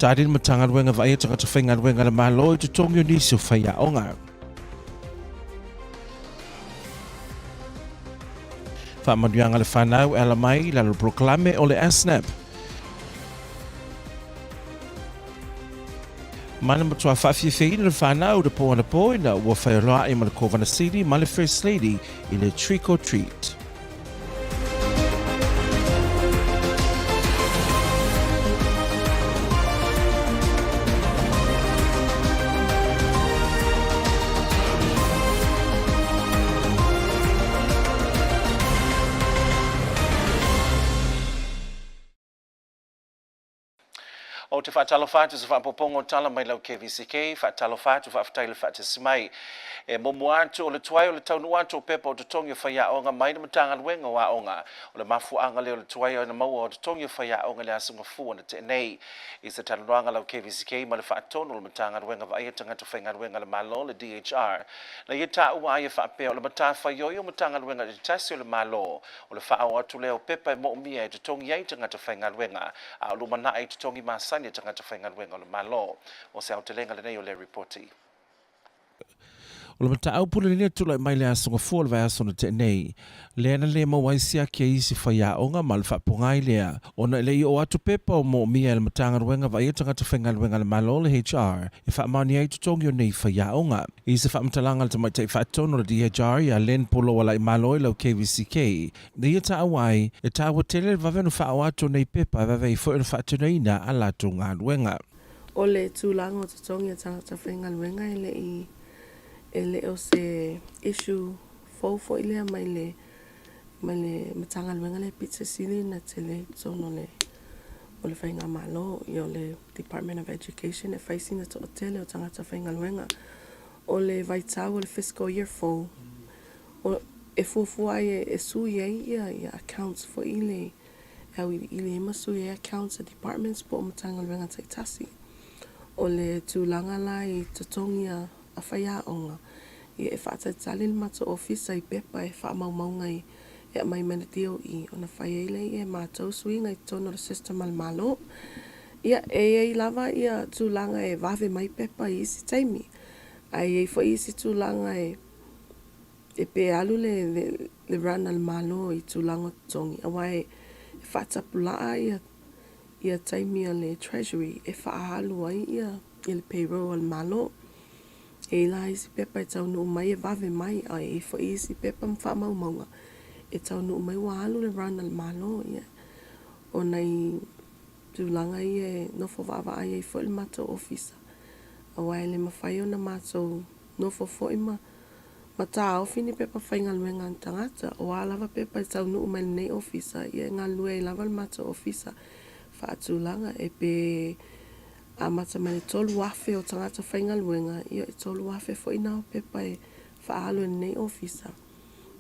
Tādin matanga ruenga vai tangata whainga ruenga le malo I te tongi o nisi o whaia onga. Whaamanuanga le whanau ala mai la le proklame o le ASNAP. Mana matua whawhiawhina le whanau le poana poina ua whairoa I ma le Kovana City ma le First Lady I le Trick or Treat. O te whaatalo whātu sa whaapopongo tala mai lau KVZK, whaatalo whātu whaaftaile whaatesimai. E momu atu o le tuai o le taunu atu o pepa o te tongi o whaia onga mai na matanga luenga o a onga. O le mafu anga leo le tuai o na maua o te tongi o whaia onga le asunga fua na te nei. I sa tanuanga lau KVZK ma le whaatono le matanga luenga wa aia tangata whainga luenga le malo le DHR. Na ia ta ua aia whaapea o le mata whaioi o matanga luenga le tasi o le malo. O le whaao atu leo pepa e mo umia e te tongi ai tangata whainga luenga. A o lumana e te tongi masani tangata whainga luenga le malo. O se au te lenga le nei o le reporti. O le matau pule lia tula mai le asonga fua le vai asona te nei. Leana le mawaisia kia isi whaia onga ma le whapongai lea. Ona le I o atu pepa o mo mia le matanga ruenga vai e tangata whainga ruenga le malo le HR. E whaamani ai tutongi o nei whaia onga. I se whaamtalanga le tamaitai whaatono le DHR ia len polo wala I malo I lau KVZK. Na ia ta awai e ta watele le vavenu whao atu nei pepa vave I fo ina whaatunaina a lato ngā ruenga. O le tūlanga o tutongi a tangata whainga ruenga ele o se issue fofo ile mai le matanga luenga le pizza sili na tele sono le o le whainga malo I o le Department of Education e whaisina to tele o tangata whainga luenga o le vaitau o le fiscal year fo o e fofo ai e sui ai ia accounts for ile au ile ma sui accounts a departments po matanga luenga taitasi o le tūlanga la I tutongia a whaia onga. I e whaata tali le mato ofisa I pepa e wha maunga I e mai manatio I ona whaia ile I e mātou suinga I tono le system al malo. Ia e lava ia tūlanga e wave mai pepa I isi taimi. Ai e fo isi tūlanga e pe alu le run al malo I tūlanga tongi. Awa e whaata pulaa ia taimi a le treasury e wha alu ai ia le payroll al malo. E la isi pepa e tau nuu mai e vave mai a e fo isi pepa mwha maunga e tau nuu mai wa alu le run al malo ia o nei tūlanga I e nofo vava ai e fo il mato ofisa a wai le mawhai o na mato nofo fo ima mata ofi ni pepa whainga luenga an tangata o a lava pepa e tau nuu mai nei ofisa ia ngā lue e lava le mato ofisa wha tūlanga e pe a mata mani tolu wafe o tangata whainga luenga ia I tolu wafe fo ina o pepa e whaalo nei ofisa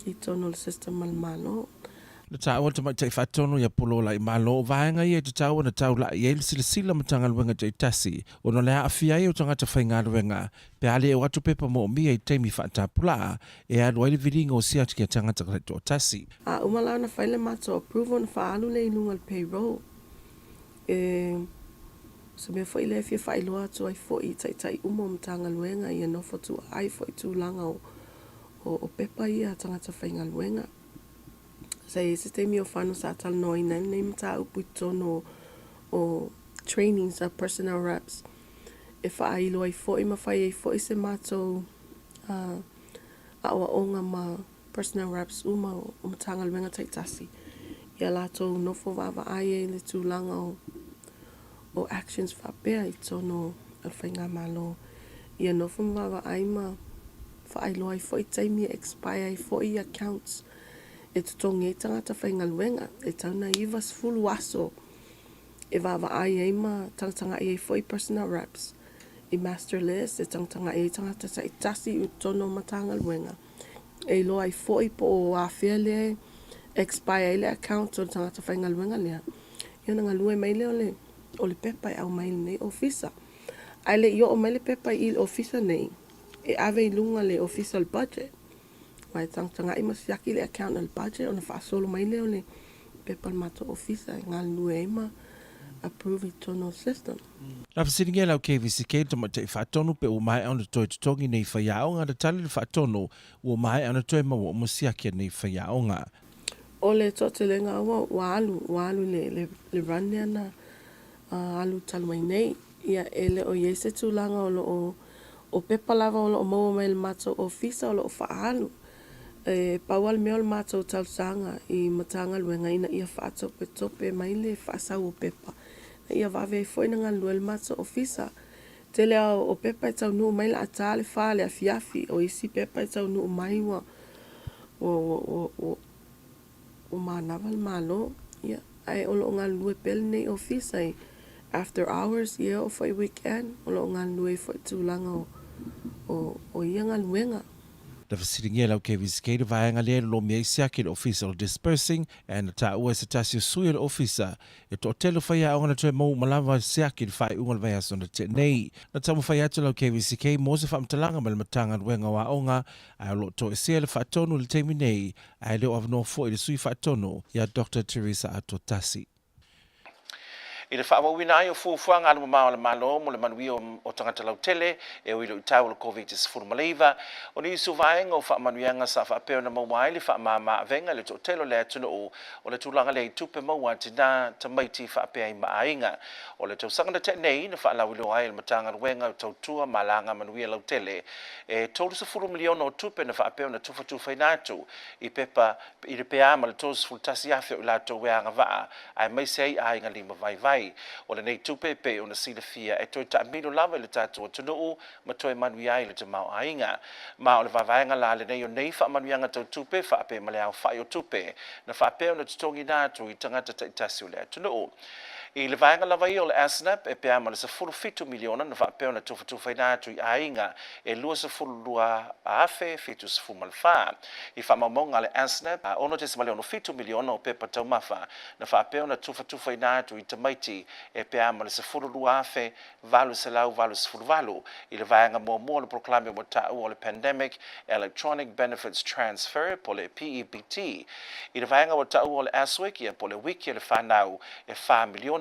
I tono le system al malo. Le tau o tamaitai whaatono ia polo la I malo vaenga ia te tau na tau la I ele sila matanga luenga te tasi o no lea awhia o tangata whainga luenga pe ale e watu pepa mo mia I teimi whaatapula e alu aile viringa o siati kia tangata kare o tasi. A umala na whaile mato approval na whaalo le ilunga le payroll. So me foi le fia fai loa tu ai foi tai umo mtanga luenga ia no fotu ai foi tu langa o pepa ia tangata whainga luenga. Sei sistemi o whanu sa tal noi nei mta upu tono o trainings a personnel reps. E whai loa I foi ma whai ai foi se mato a awa onga ma personnel reps uma o mtanga luenga taitasi. Ia lato nofo vava ai le tu langa o actions whapea I tono al whainga malo. Ia nofo mwawa aima whaai loa I foi taimi expire I foi accounts. E tutongi e tangata whainga luenga. E tauna ivas full waso. E wawa ai aima tangtanga I foi personal reps. I master list e tangtanga e tangata sa itasi U tono matanga luenga. E loa I foi po a whia expire le account o tangata whainga luenga lea. Ia nga lue mai leo le. O le pepa au mai nei ofisa. Ai le io o mai le pepa I ofisa nei. E ave I lunga le official budget. Wai tangtanga I masiaki le account al budget. Ona wha solo mai leo le pepa mato ofisa. Ngā lue ima approve i tono system. La fasiringa lau KVZK tama te whaatonu pe o mai ana toi tutongi nei whaiaonga na tali le whaatonu o mai ana toi mawa o musiakia nei whaiaonga. O le tote le ngā walu le rane ana alu talmai nei. Ia ele o iese tūlanga o pepa lava o lo o maua mai le mato o fisa o lo o whaalu. Paual mea o le mato o tausanga i matanga luenga ina ia whaatope tope mai le whaasau o pepa. Ia vave foi na ngā lua le mato o fisa. Tele o pepa e tau nuu mai la atale wha le afiafi o isi pepa e tau nuu mai wa o manawa le malo. Ia ai o lo ngā lua pele nei o fisa i after hours ia o foi weekend o lo ngā lua i foi tūlanga o ia ngā luenga. Da fasiringa lau KVZK le vaenga le lo mea isiaki le official dispersing and na ta ua se tasi o sui le ofisa e to telo whaiaonga na toi mau malawa siaki le whai unga le vai aso na te nei. Na tamu whaiatu lau KVZK mo se whamtalanga ma le matanga luenga wa onga ai lo to e sea le whaatonu le teimi nei ai leo avno fo i le sui whaatonu ia Dr. Teresa Atotasi. I le whaamawina ai o fuafuanga alu mamao le malo mo le manui o tangata lau tele e o ilo i tau le COVID-19 maleiva o ni isu vaenga o whaamanuianga sa whaapeo na mawai le whaamama venga le tōtelo le atuna o le tūlanga le tupe maua tina tamaiti whaapea i maainga o le tausanga na te nei na whaalawilo ai le matanga ruenga o tautua malanga manuia lau tele e tolu sa furu miliona o tupe na whaapeo na tufa inatu i pepa i le pea ma le tōsu fultasi afe o lato weanga vaa ai maisei ai ngā lima vai o le nei tupe pe o na sila fia e toi taamino lava i le tātua tunuu ma toi manui ai le te mau ainga. Ma o le vavaenga la le nei o nei wha manuianga tau tupe wha ape ma le au whai o tupe na wha ape o na tutongi nātu i tangata ta itasi o le tunuu. I le vaenga lava i o le ASNAP e pea ma le sa fulu fitu miliona na wha ape o na tufa nātu i ainga e lua sa fulu lua a afe fitu sa fu malwha. I wha mamonga le ASNAP ono te samale ono fitu miliona o pepa tau mafa na wha ape o na tufa nātu i tamaiti e pea ma le sa fulu lua afe valu se lau valu sa fulu valu i le vaenga mua le proklame mo tau o le Pandemic Electronic Benefits Transfer po le PEPT i le vaenga mo tau o le ASWIC ia po le wiki le whanau e 5 miliona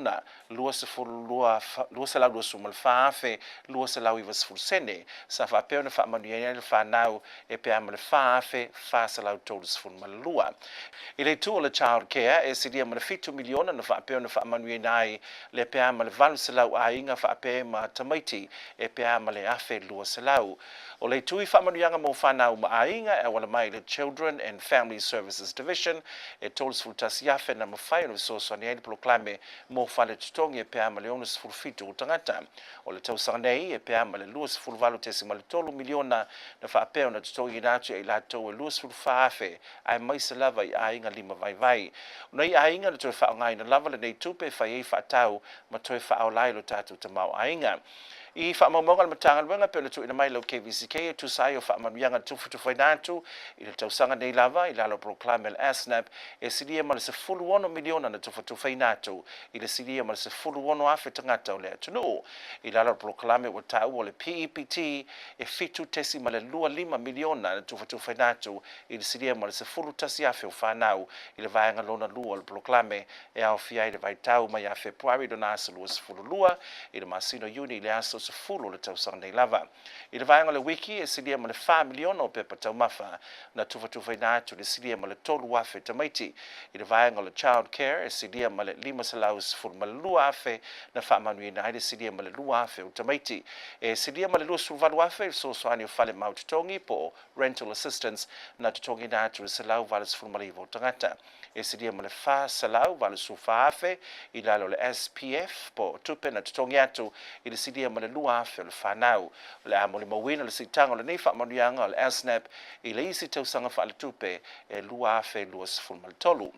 lua se lau lua sumal whaafe lua se lau iwa sefulu sene sa whapeo na whaamanuia le whanau e pea ma le whaafe wha se lau tolu sefulu malua i le tu o le child care e siria ma le 5 miliona na whapeo na whaamanuia nai le pea ma le valu se lau ainga whaapea ma tamaiti e pea ma le afe lua se lau o le tui whaamanuianga mo whanau ma ainga e wala mai le Children and Family Services Division e tolu sefulu tasi afe na mawhai o le sosani e le proklame mo fale tutongi e pea ma le onus fulfitu o tangata. O le tausanga nei e pea ma le luas fulvalu tesi ma le tolu miliona na whaapeo na tutongi natu e lato e luas fulfaafe ai maisa lava i ainga lima vai. Nei ainga na toi whaongai na lava le nei tupe whai e whaatau ma toi whaolai lo tatu tamau ainga. I whaamamonga le matanga luenga pe le tu ina mai lau KVZK e tu sai o whaamanuianga tufu nātu i le tausanga nei lava i lalo proklame le ASNAP e siria ma le se fulu ono miliona na tufu nātu i le siria ma le se fulu ono afe tangata o le atunu i lalo proklame o tau o le PEPT e fitu tesi ma le 2.5 miliona na tufu nātu i le siria ma le se fulu tasi afe o whanau i le vaenga lona lua o le proklame e au fia i le vai tau mai a Februari do nasa lua se fulu lua i le masino yuni i le aso se fulu le tausanga nei lava. I le vaenga le wiki e silia ma le 5 miliona o pepa tau mafa na tufa nātu le silia ma le tolu afe tamaiti. I le vaenga le child care e silia ma le 5 salau sefulu ma le lua afe na whaamanui nai le silia ma le lua afe o tamaiti. E silia ma le lua suluvalu afe so soani o fale mau tutongi po rental assistance na tutongi nātu le salau vale sefulu ma le iwo tangata. E silia ma le 5 salau vale sufa afe i lalo le SPF po tupe na tutongi atu i le silia ma le lua afe o le whanau. Le amo le mawina le sitanga o le nei whaamanuianga o le ASNAP i le isi tausanga wha le tupe e lua afe lua sefulu ma le tolu.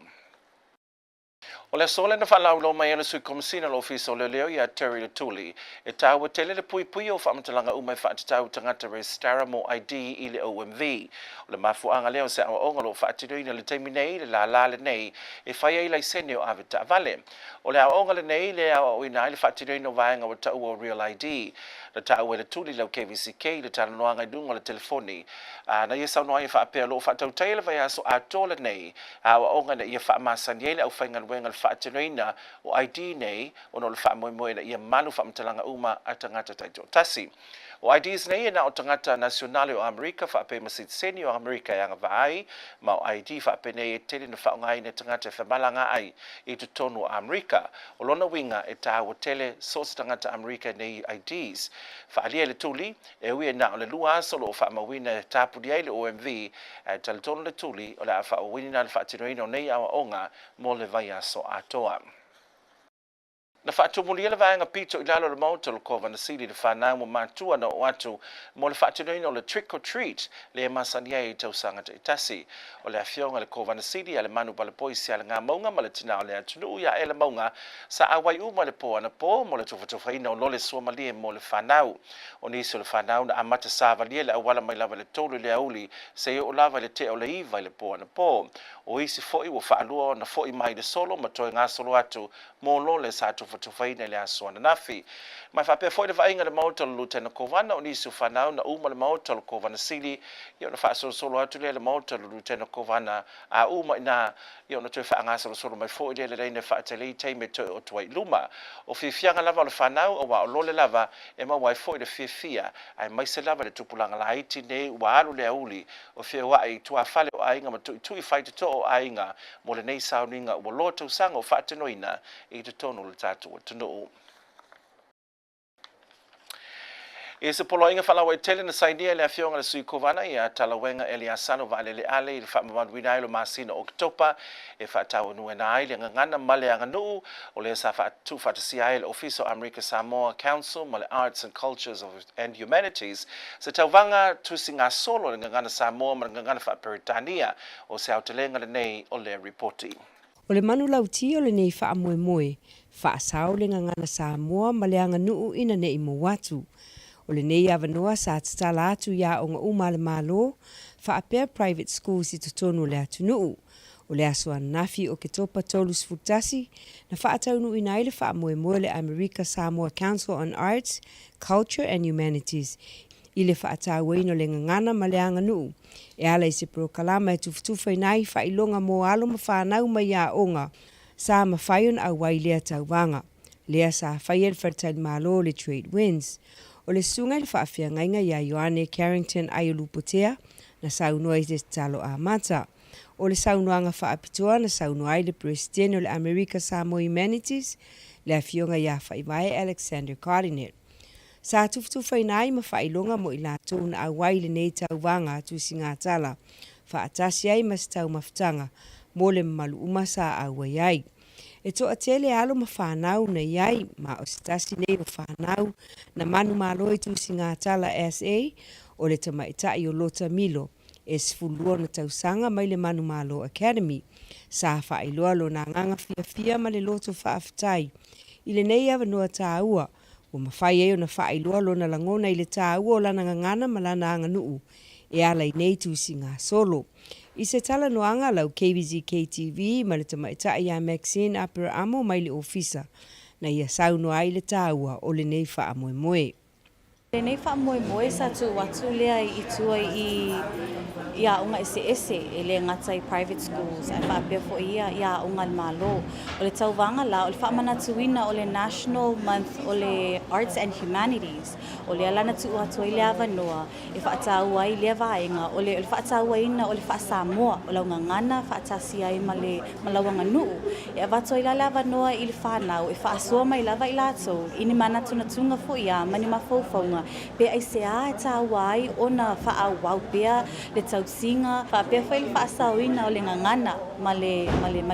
O le sole na whalau lo mai ana sui komisina lo ofisa o le leo ia Terry le tuli e taua tele le pui o whamatalanga umai whaatitau tangata restara mo ID i le OMV. O le mafuanga leo se awa onga lo whaatidoina le teimi nei le la le nei e whaia i lai sene o ave ta vale. O le awa onga le nei le awa o ina i le whaatidoina o vaenga o tau o Real ID. Le taua le tuli lau KVZK le tala noanga i dunga le telefoni. Na ia sau noa i whaapea lo whaatau taile vai aso a tole nei awa onga na ia whaamasani ele au whaingan wenga le whaatinoina o ID nei o no le whaamoemoe na ia malu whaamtalanga uma a tangata taito tasi. O IDs nei na o tangata nasionale o Amerika whaape masit seni o Amerika e anga vaai ma o ID whaape nei e tele na whaongai ne tangata whamalanga ai i tu tonu o Amerika. O lona winga e tā o tele sosa tangata Amerika nei IDs. Whaalia le tuli e ui e na o le lua solo o whaamawina e tāpudi ai le OMV e taletonu le tuli o le a whaowini na le whaatinoina o nei awa onga mo le vai aso atoa. Na whaatumulia le vaenga pito i lalo le mauta le kova na sili le whanau mo mātua na o atu mo le whaatinoina o le trick or treat le masania i tausanga te itasi. O le awhionga le kova na sili a le manu pa le poisi a le ngā maunga ma le tina o le atunu ia e le maunga sa awai uma le po ana po mo le tofatofaina o lole suomalie mo le whanau. O nisi o le whanau na amata sāva lia le awala mai lava le tolu le auli se o lava le te o le iwa i le po ana po. O isi foi o whaalua na foi mai le solo ma toi ngā solo atu mo lole sa tofatofaina le asoana nafi. Mai whapea foi le vainga le mauta le lutena kovana o nisi o whanau na uma le mauta le kovana sili i o na whaasolo solo atu le mauta le lutena kovana a uma ina i o na toi whaangasolo solo mai foi le reine whaatalei teime toi o tuai luma. O whiwhianga lava o le whanau o wa o lole lava e mawai foi le whiwhia ai maise lava le tupulanga la haiti nei ua alu le auli o whia i tua whale o ainga ma tui whaite to o ainga mo le nei sauninga ua loto sanga o whaatinoina i te tonu le tatu o tunu. E se poloinga whalawa e tele na sainia le awhionga le sui kovana i a talawenga e le asano wa ale le ale i le whaamawanuina i lo masina o Oktopa e whaatau nue na ai le ngangana male anga nuu o le sa whaatu whaatasi ai le Office of America Samoa Council ma le Arts and Cultures and Humanities se tauwanga tusi ngā solo le ngangana Samoa ma le ngangana whaaperitania o se autalenga le nei o le reporti. O le manu lauti o le nei whaamoemoe, whaasau le ngangana Samoa ma le anga nuu ina nei mo watu. O le nei avanoa sa tatala atu ia o ngā uma le malo, whaapea private schools i tutonu le atu nuu. O le aso nafi o ke topa tolus futasi, na whaataunu ina ile whaamoemoe le America Samoa Council on Arts, Culture and Humanities. I le whaatau eino le ngangana ma le anga nuu. E ala i se prokalama e tuftufa inai whailonga mo alo ma whanau mai a onga, sa ma whaion au wai lea tauwanga. Lea sa whaiel whartai malo le trade winds. O le sunga le whaafia ngainga ia Ioane Carrington Aiolupotea na saunua i te talo a mata. O le saunuanga whaapitoa na saunua i le presidente o le America Samoa Humanities le awhionga ia whaivae Alexander Cardinet. Sa tuftufa inai ma whailonga mo i lātou na awai le nei tauwanga atu si ngā tala. Whaatasi ai ma stau maftanga mo le malu umasa awai ai. E toa tele alo ma whanau na iai ma o stasi nei o whanau na manu malo i tusi ngā tala SA o le tamaitai o Lota Milo e sfulua na tausanga mai le manu malo Academy. Sa whailoa lo na nganga fia ma le loto whaaftai. I le nei ava noa tā ua, o mawhai e o na whailoa lo na langona i le tā ua o lana ngangana ma lana anga nuu. E ala i nei tusi ngā solo. I se tala noanga lau KVZKTV ma le tamaitai a Maxine Upper Amo mai le ofisa na ia sauno ai le tāua o le nei whaamoemoe. Le nei whaamoemoe sa tu watu lea i tua i a unga ese e le ngatai private schools ai whaapea fo i a unga le malo. O le tauwanga la o le whaamanatuina o le National Month o le Arts and Humanities. O le alana tu atua i le avanoa e whaatau ai le vaenga o le whaatau aina o le whaasamoa o lau ngangana whaatasi ai ma le malawanga nuu. E avatua i le avanoa i le whanau e whaasua mai lava i lato i ni mana tunatunga fo i a mani mawhauwhaunga pe ai se a e tau ai o na whaawau pea le tausinga whaapea whai le whaasauina o le ngangana ma le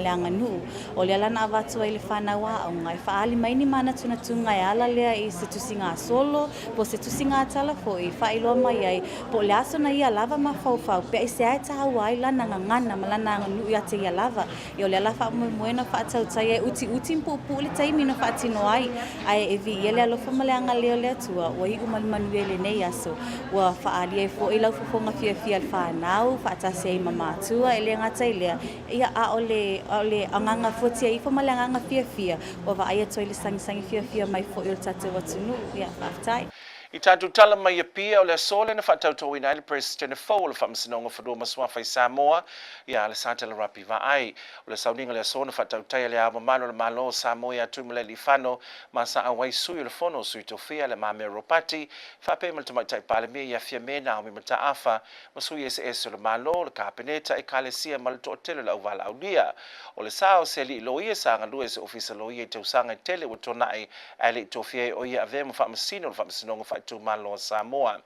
anga nuu. O le alana avatua i le whanau a aunga e whaali mai ni mana tunatunga e ala lea i se tusinga solo po se tusinga tala fo i whailoa mai ai po le aso na ia lava ma whauwhau pe ai se a e tau ai lana ngangana ma lana anga nuu i ate ia lava i o le ala whaamoemoena whaatautai e uti mpupu le taimi no whaatino ai ai e vi i ele alofa ma le anga leo le atua wa i manuele nei aso wa whaali e fo i lau fofonga fia le whanau whaatasi ai mamatua e le ngatai lea ia a o le anganga fotia i fo ma le anganga fia wa wa ai atua i le sangi fia mai fo i o le tatu watunu ia whaftai. I tātou tala mai pia o le sole na whātautau ina le President Fo o le whamasinonga whanua maswawhai Samoa ia le sātala rapi wa ai o le sauninga le sone whātautai le awa malo le malo Samoa ia tuimule li whano ma sa awai sui o le whono sui tofia le mame ropati whape mal tamai tai pale mea ia fia mena o mi mata afa ma sui ese o le malo le kapeneta e kale sia ma le tootele le auwala aulia o le sao se li loia sa ngalua se ofisa loia i tausanga i tele o tonai ale tofia o ia ave ma whamasino le whamasinonga tu malo Samoa.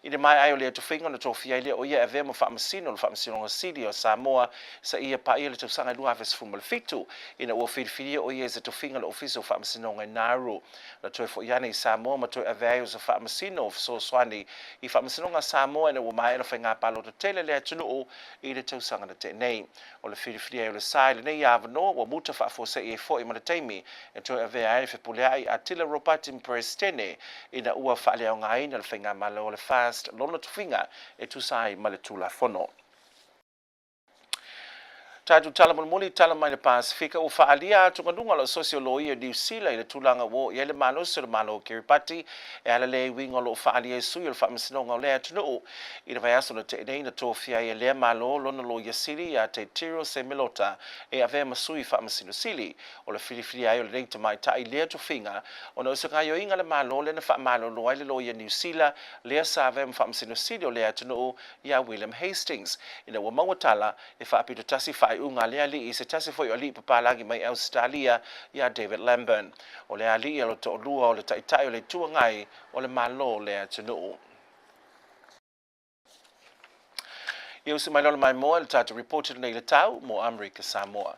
I le mai ai o le tuwhinga na tofia i le o ia ave ma whaamasino le whaamasino sidi o Samoa sa ia pa ia le tausanga lua aves fumal fitu ina ua whiriwhiria o ia se tuwhinga le ofiso whaamasino ngai naru. Na toi fo iana i Samoa ma toi ave ai o sa whaamasino o so swani i whaamasino nga Samoa ina ua mai ena whainga palo to tele le atunu o i le tausanga na te nei. O le whiriwhiria o le sai le nei avano wa muta whaafose i e fo i mana teimi e toi ave ai whipulea i atila ropati mprestene ina ua leo ngai na le whainga malo o le fast lona tuwhinga e tusai ma le tula fono. Tātou tala muli tala mai le Pasifika o whaalia atu nganunga lo sosioloia New Zealand i le tulanga wo i le malo se le malo o Kiribati e ala le winga lo whaalia sui o le whaamasinonga o le atunuu i le vaiaso na te nei na tōwhia i le malo lona lo yasiri a te tiro se melota e ave masui whaamasino sili o le whiriwhiri ai o le reita mai ta i lea tuwhinga o na usangai o inga le malo le na whaamalo lo ai le lo i New Zealand lea sa ave whaamisino sili o le atunuu i a William Hastings i na wamawatala e whaapito tasi whai unga le ali i se tasi foi o li papalangi mai Australia ia David Lamburn. O le ali o to lua o le taitai o le tuangai o le malo le atunuu. I usi mai lola mai moa le tatu reported nei le tau mo Amerika Samoa.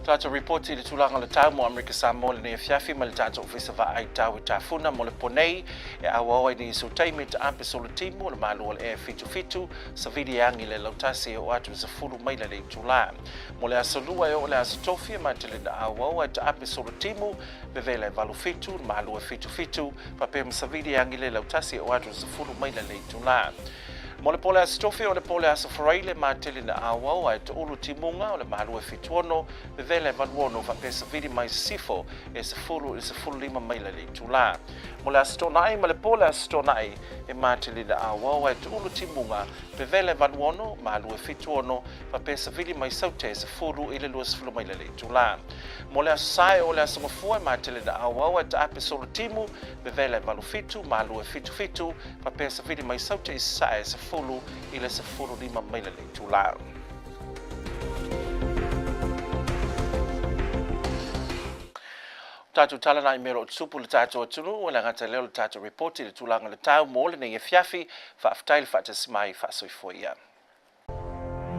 Tata report i le tulanga le tau mo Amerika Samoa le nei fiafi ma le tata ofisa va ai tau i tafuna mo le ponei e awa i ni so taimi ta ampe solo timu le malu le e fitu sa vidi angi le lautasi o atu sa fulu mai le tula. Mo le asolua e o le asitofia ma te le na awa ta ampe solo timu bevele valu fitu le malu e fitu pa pe sa vidi angi le lautasi o atu sa fulu mai le tula. Mo le pole asitofi o le pole asafarai le matele na awau ai te ulu timunga o le malu e fituono me vele valuono fa pesa vidi mai sifo e se fulu lima mai le tula. Mo le asitonai ma le pole asitonai e matele na awau ai te ulu timunga me vele valuono malu e fituono fa pesa vidi mai saute e se fulu ile lua se fulu mai le tula. Mo le asai o le asangafua e matele na awau ai te ape solo timu me vele valu fitu malu e fitu fa pesa vidi mai saute e sa e se fulu ile se fulu lima mai le tula. Tātou tala nai mero o tupu le tātou atunu o le ngata leo le tātou reporti le tulanga le tau mo le nei e fiafi whaaftai le whaatasmai whaasoifoia.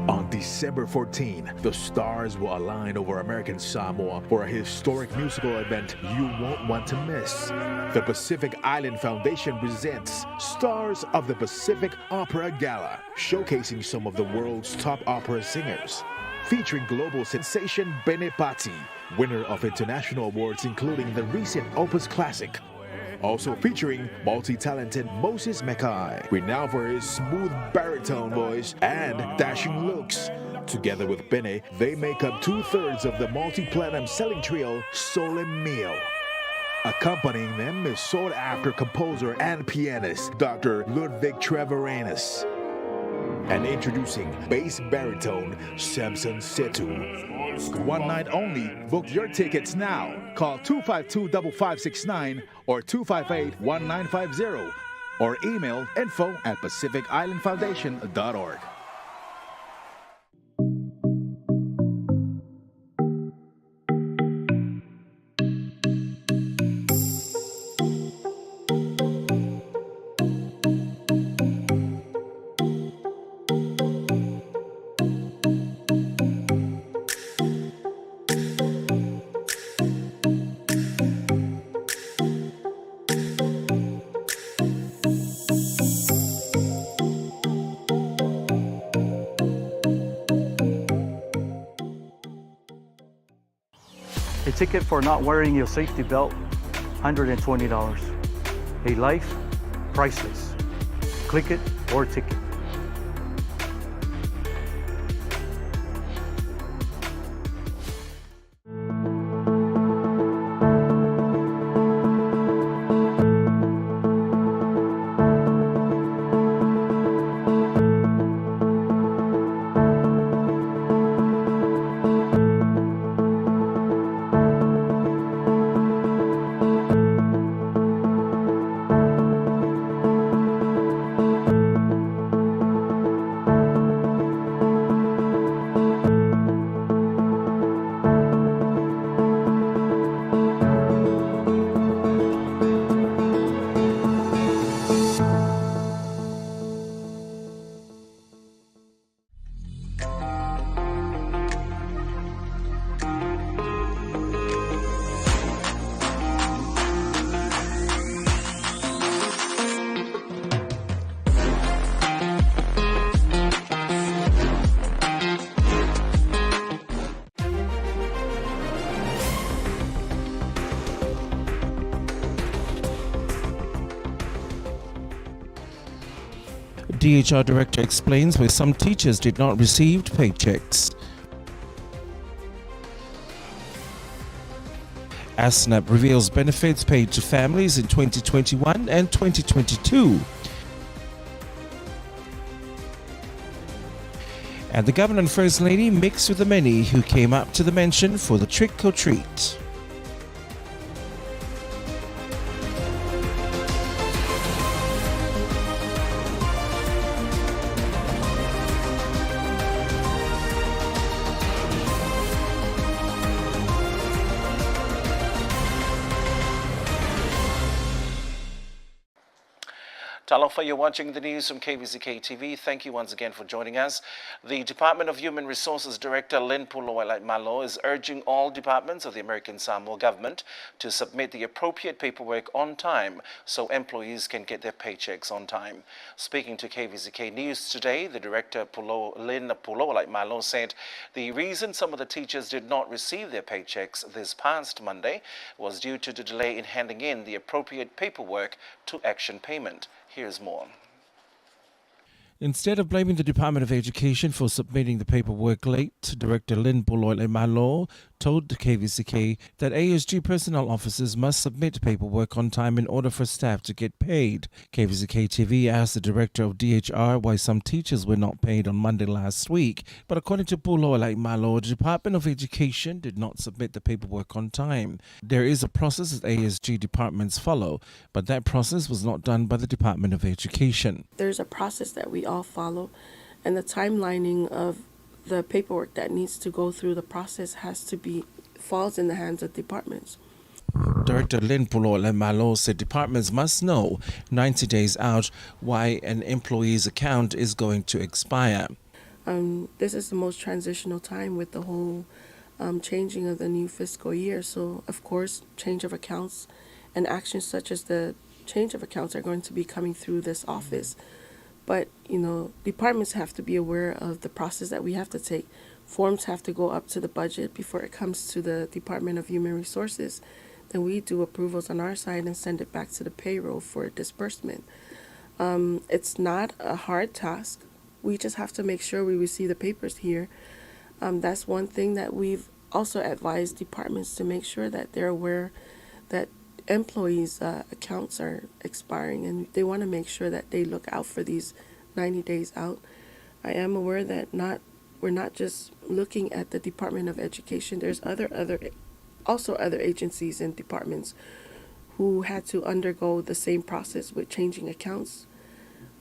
On December 14, the stars will align over American Samoa for a historic musical event you won't want to miss. The Pacific Island Foundation presents Stars of the Pacific Opera Gala, showcasing some of the world's top opera singers. Featuring global sensation Bene Patti, winner of international awards including the recent Opus Classic. Also featuring multi-talented Moses Mekai, renowned for his smooth baritone voice and dashing looks. Together with Bene, they make up 2/3 of the multi-platinum selling trio Sole Mio. Accompanying them is sought-after composer and pianist Dr. Ludwig Treviranus. And introducing bass baritone Samson Setu. One night only. Book your tickets now. Call 252-5569 or 258-1950 or email info@pacificislandfoundation.org. A ticket for not wearing your safety belt, $120. A life, priceless. Click it or ticket. DHR director explains why some teachers did not receive paychecks. ASNAP reveals benefits paid to families in 2021 and 2022. And the Governor and First Lady mixed with the many who came up to the mansion for the trick or treat. Talofa, you're watching the news from KVZK-TV. Thank you once again for joining us. The Department of Human Resources Director Lynn Pulowailai-Malo is urging all departments of the American Samoa government to submit the appropriate paperwork on time so employees can get their paychecks on time. Speaking to KVZK News today, the Director Lynn Pulowailai-Malo said the reason some of the teachers did not receive their paychecks this past Monday was due to the delay in handing in the appropriate paperwork to action payment. Here's more. Instead of blaming the Department of Education for submitting the paperwork late, Director Lynn Pulowailai-Malo told KVZK that ASG personnel officers must submit paperwork on time in order for staff to get paid. KVZK-TV asked the director of DHR why some teachers were not paid on Monday last week, but according to Pulowailai-Malo, the Department of Education did not submit the paperwork on time. There is a process that ASG departments follow, but that process was not done by the Department of Education. There's a process that we all follow, and the timelining of the paperwork that needs to go through the process falls in the hands of departments. Director Lynn Pulowailai-Malo said departments must know 90 days out why an employee's account is going to expire. This is the most transitional time with the whole changing of the new fiscal year. So, of course, change of accounts and actions such as the change of accounts are going to be coming through this office. But, departments have to be aware of the process that we have to take. Forms have to go up to the budget before it comes to the Department of Human Resources. Then we do approvals on our side and send it back to the payroll for disbursement. It's not a hard task. We just have to make sure we receive the papers here. That's one thing that we've also advised departments to make sure that they're aware that employees' accounts are expiring, and they want to make sure that they look out for these 90 days out. I am aware that we're not just looking at the Department of Education. There's other agencies and departments who had to undergo the same process with changing accounts.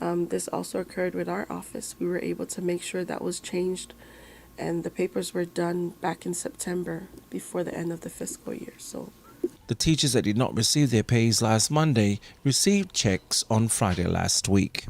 This also occurred with our office. We were able to make sure that was changed, and the papers were done back in September before the end of the fiscal year. So. The teachers that did not receive their pays last Monday received checks on Friday last week.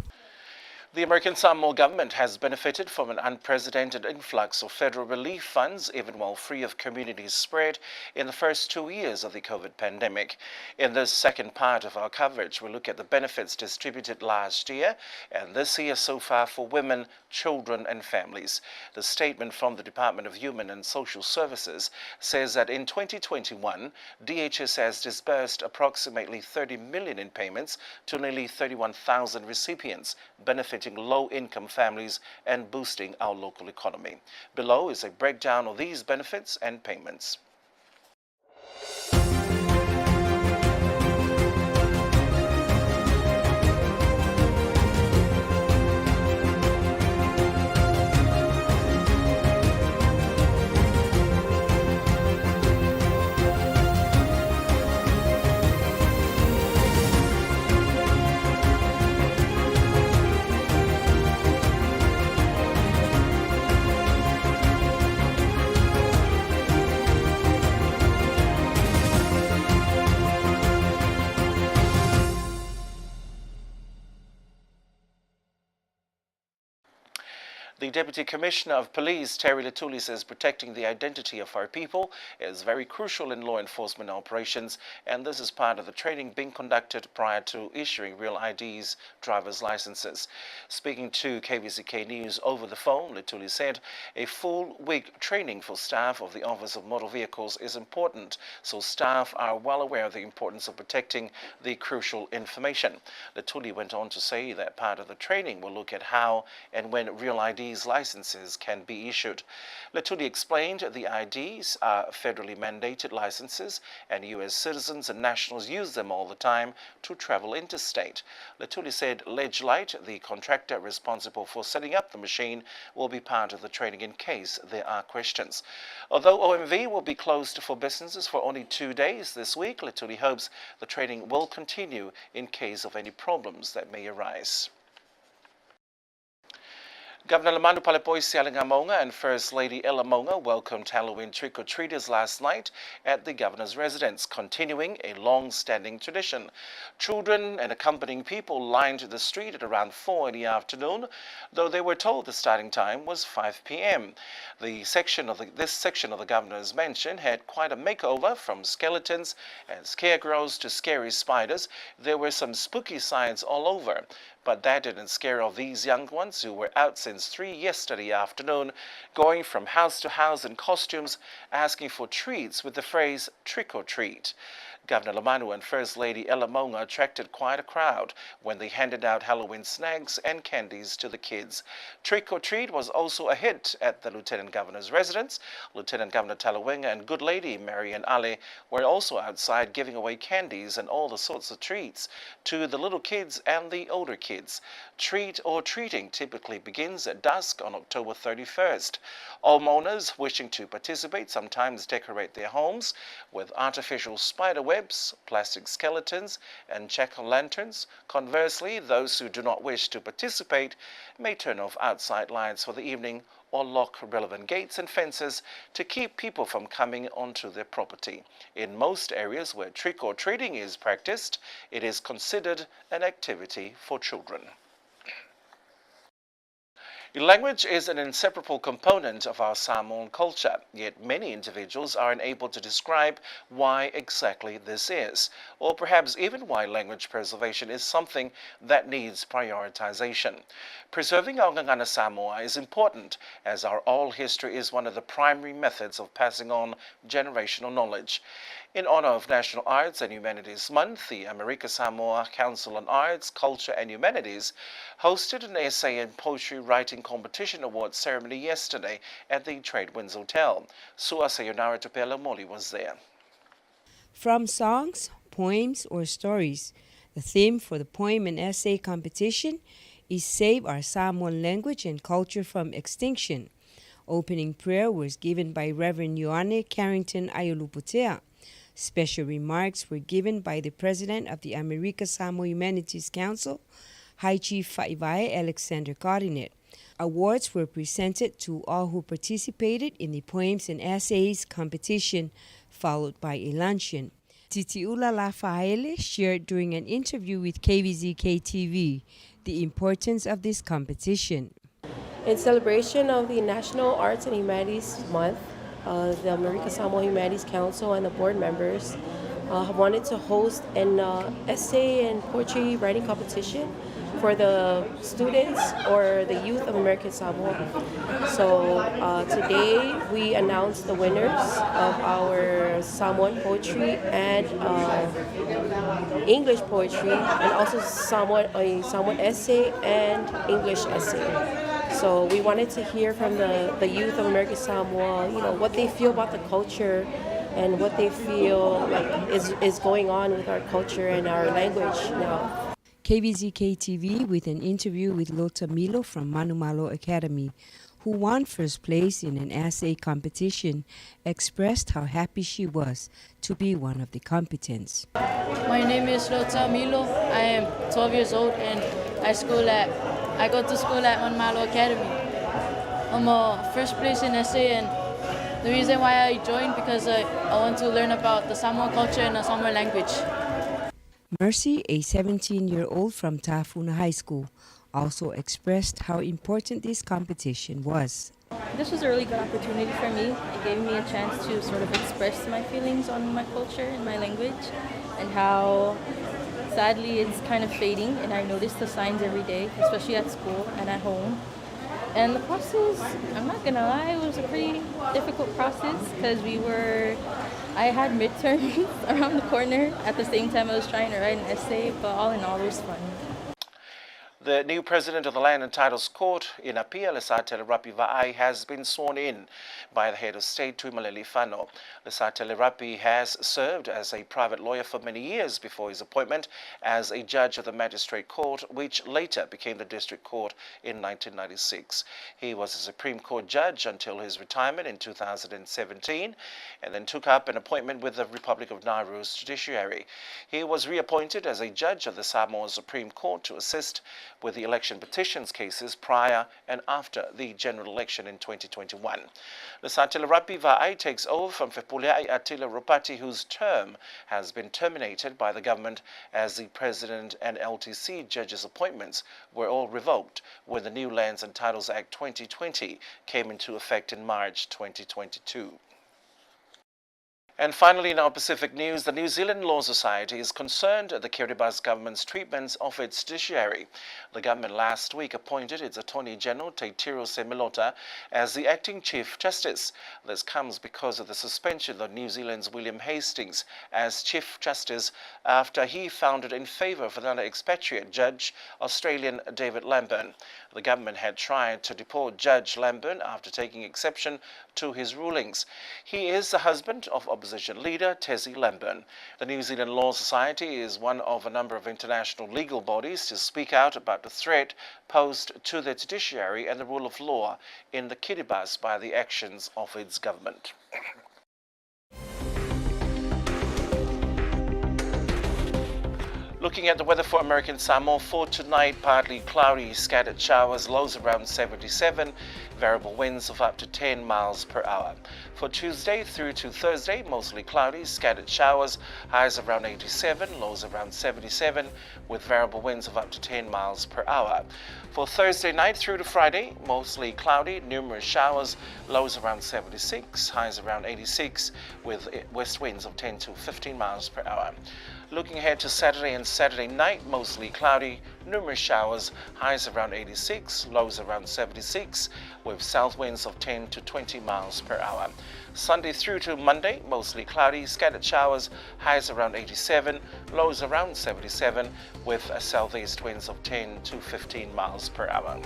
The American Samoa government has benefited from an unprecedented influx of federal relief funds, even while free of community spread in the first 2 years of the COVID pandemic. In this second part of our coverage, we look at the benefits distributed last year and this year so far for women, children and families. The statement from the Department of Human and Social Services says that in 2021, DHS has disbursed approximately $30 million in payments to nearly 31,000 recipients, benefiting low-income families and boosting our local economy. Below is a breakdown of these benefits and payments. The Deputy Commissioner of Police, Terry Latuli, says protecting the identity of our people is very crucial in law enforcement operations, and this is part of the training being conducted prior to issuing real IDs, driver's licenses. Speaking to KVZK News over the phone, Latuli said a full week training for staff of the Office of Motor Vehicles is important, so staff are well aware of the importance of protecting the crucial information. Latuli went on to say that part of the training will look at how and when real IDs licenses can be issued. Latuli explained the IDs are federally mandated licenses and U.S. citizens and nationals use them all the time to travel interstate. Latuli said Ledgelite, the contractor responsible for setting up the machine, will be part of the training in case there are questions. Although OMV will be closed for businesses for only 2 days this week, Latuli hopes the training will continue in case of any problems that may arise. Governor Lamanu Palepoisi Alingamonga and First Lady Ella Monga welcomed Halloween trick-or-treaters last night at the governor's residence, continuing a long-standing tradition. Children and accompanying people lined the street at around 4 in the afternoon, though they were told the starting time was 5 p.m. This section of the governor's mansion had quite a makeover, from skeletons and scarecrows to scary spiders. There were some spooky signs all over. But that didn't scare off these young ones who were out since 3 yesterday afternoon, going from house to house in costumes, asking for treats with the phrase trick or treat. Governor Lamanu and First Lady Ella Monga attracted quite a crowd when they handed out Halloween snacks and candies to the kids. Trick or treat was also a hit at the Lieutenant Governor's residence. Lieutenant Governor Talawenga and Good Lady Marian Ale were also outside giving away candies and all the sorts of treats to the little kids and the older kids. Treat or treating typically begins at dusk on October 31st. All mourners wishing to participate sometimes decorate their homes with artificial spider webs, plastic skeletons, and jack-o'-lanterns. Conversely, those who do not wish to participate may turn off outside lights for the evening or lock relevant gates and fences to keep people from coming onto their property. In most areas where trick-or-treating is practiced, it is considered an activity for children. Language is an inseparable component of our Samoan culture, yet many individuals are unable to describe why exactly this is, or perhaps even why language preservation is something that needs prioritization. Preserving our Ngangana Samoa is important, as our oral history is one of the primary methods of passing on generational knowledge. In honor of National Arts and Humanities Month, the America Samoa Council on Arts, Culture and Humanities hosted an essay and poetry writing competition award ceremony yesterday at the Trade Winds Hotel. Sua Sayonara Tupela Moli was there. From songs, poems, or stories, the theme for the poem and essay competition is Save Our Samoan Language and Culture from Extinction. Opening prayer was given by Reverend Ioane Carrington Ayoluputea. Special remarks were given by the President of the America Samoa Humanities Council, High Chief Fa'ivae Alexander Cardinate. Awards were presented to all who participated in the Poems and Essays competition, followed by a luncheon. Titiula Lafaele shared during an interview with KVZK-TV the importance of this competition. In celebration of the National Arts and Humanities Month, the America Samoa Humanities Council and the board members have wanted to host an essay and poetry writing competition for the students or the youth of American Samoa. So today we announced the winners of our Samoan poetry and English poetry, and also Samoan essay and English essay. So we wanted to hear from the youth of American Samoa, what they feel about the culture and what they feel like is going on with our culture and our language now. KVZK-TV with an interview with Lota Milo from Manumalo Academy, who won first place in an essay competition, expressed how happy she was to be one of the competents. My name is Lota Milo. I am 12 years old and I go to school at Manumalo Academy. I'm first place in essay, and the reason why I joined because I want to learn about the Samoan culture and the Samoan language. Mercy, a 17-year-old from Tafuna High School, also expressed how important this competition was. This was a really good opportunity for me. It gave me a chance to sort of express my feelings on my culture and my language, and how sadly it's kind of fading, and I notice the signs every day, especially at school and at home. And the process, I'm not gonna lie, it was a pretty difficult process because I had midterms around the corner at the same time I was trying to write an essay, but all in all it was fun. The new president of the Land and Titles Court in Apia, Lesatele Rapi Va'ai, has been sworn in by the head of state, Tuimaleli Fano. Lesatele Rapi has served as a private lawyer for many years before his appointment as a judge of the Magistrate Court, which later became the District Court in 1996. He was a Supreme Court judge until his retirement in 2017, and then took up an appointment with the Republic of Nauru's judiciary. He was reappointed as a judge of the Samoa Supreme Court to assist with the election petitions cases prior and after the general election in 2021. Lesatele Rapi Va'ai takes over from Fepuleai Atila Rupati, whose term has been terminated by the government as the President and LTC judges' appointments were all revoked when the new Lands and Titles Act 2020 came into effect in March 2022. And finally, in our Pacific news, the New Zealand Law Society is concerned at the Kiribati government's treatments of its judiciary. The government last week appointed its Attorney General, Teitiro Semilota, as the acting Chief Justice. This comes because of the suspension of New Zealand's William Hastings as Chief Justice after he found it in favour of another expatriate judge, Australian David Lamburn. The government had tried to deport Judge Lamburn after taking exception to his rulings. He is the husband of opposition leader Tessie Lamburn. The New Zealand Law Society is one of a number of international legal bodies to speak out about the threat posed to the judiciary and the rule of law in the Kiribati by the actions of its government. Looking at the weather for American Samoa, for tonight, partly cloudy, scattered showers, lows around 77, variable winds of up to 10 miles per hour. For Tuesday through to Thursday, mostly cloudy, scattered showers, highs around 87, lows around 77, with variable winds of up to 10 miles per hour. For Thursday night through to Friday, mostly cloudy, numerous showers, lows around 76, highs around 86, with west winds of 10 to 15 miles per hour. Looking ahead to Saturday and Saturday night, mostly cloudy, numerous showers, highs around 86, lows around 76, with south winds of 10 to 20 miles per hour. Sunday through to Monday, mostly cloudy, scattered showers, highs around 87, lows around 77, with southeast winds of 10 to 15 miles per hour.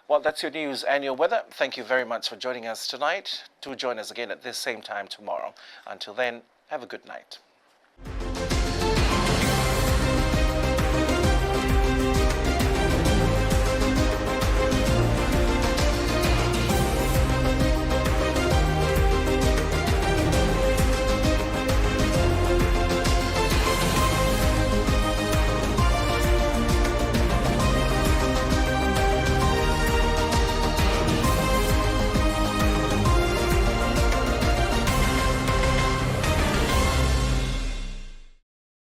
Well, that's your news and your weather. Thank you very much for joining us tonight. Do join us again at this same time tomorrow. Until then, have a good night.